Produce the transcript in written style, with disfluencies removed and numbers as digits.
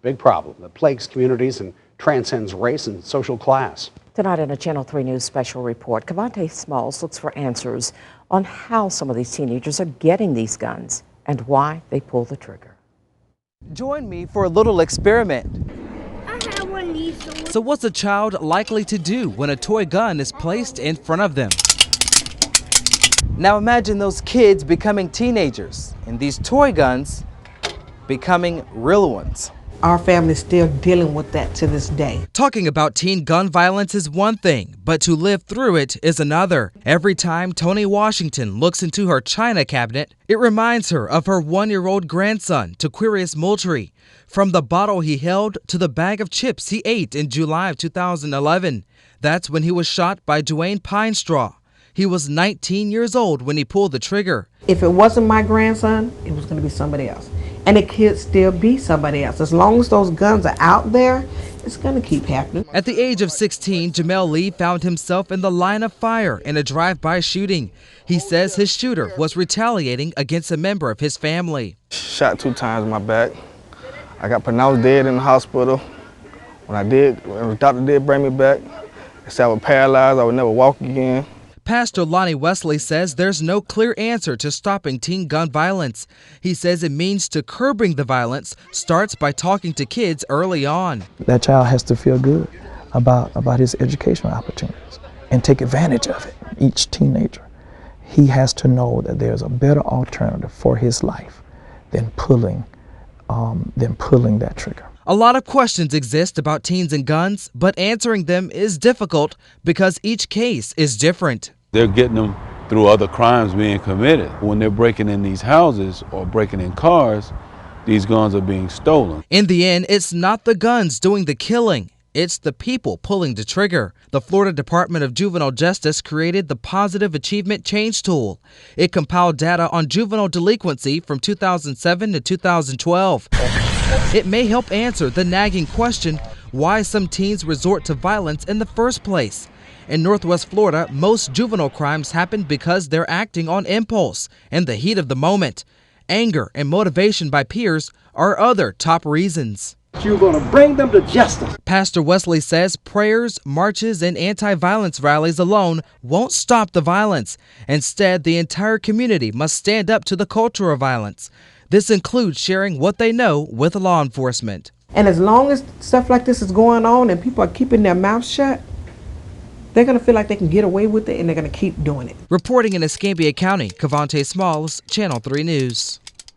big problem that plagues communities and transcends race and social class. Tonight in a Channel 3 News special report, Cavante Smalls looks for answers on how some of these teenagers are getting these guns and why they pull the trigger. Join me for a little experiment. So what's a child likely to do when a toy gun is placed in front of them? Now imagine those kids becoming teenagers and these toy guns becoming real ones. Our family's still dealing with that to this day. Talking about teen gun violence is one thing, but to live through it is another. Every time Toni Washington looks into her china cabinet, it reminds her of her 1-year-old grandson, Taquarius Moultrie, from the bottle he held to the bag of chips he ate in July of 2011. That's when he was shot by Dwayne Pinestraw. He was 19 years old when he pulled the trigger. If it wasn't my grandson, it was going to be somebody else. And it could still be somebody else. As long as those guns are out there, it's going to keep happening. At the age of 16, Jamel Lee found himself in the line of fire in a drive-by shooting. He says his shooter was retaliating against a member of his family. Shot 2 times in my back. I got pronounced dead in the hospital. When the doctor did bring me back, they said I was paralyzed, I would never walk again. Pastor Lonnie Wesley says there's no clear answer to stopping teen gun violence. He says it means to curbing the violence starts by talking to kids early on. That child has to feel good about his educational opportunities and take advantage of it. Each teenager, he has to know that there's a better alternative for his life than pulling that trigger. A lot of questions exist about teens and guns, but answering them is difficult because each case is different. They're getting them through other crimes being committed. When they're breaking in these houses or breaking in cars, these guns are being stolen. In the end, it's not the guns doing the killing. It's the people pulling the trigger. The Florida Department of Juvenile Justice created the Positive Achievement Change Tool. It compiled data on juvenile delinquency from 2007 to 2012. It may help answer the nagging question why some teens resort to violence in the first place. In Northwest Florida, most juvenile crimes happen because they're acting on impulse in the heat of the moment. Anger and motivation by peers are other top reasons. You're going to bring them to justice. Pastor Wesley says prayers, marches, and anti-violence rallies alone won't stop the violence. Instead, the entire community must stand up to the culture of violence. This includes sharing what they know with law enforcement. And as long as stuff like this is going on and people are keeping their mouths shut, they're going to feel like they can get away with it and they're going to keep doing it. Reporting in Escambia County, Cavante Smalls, Channel 3 News.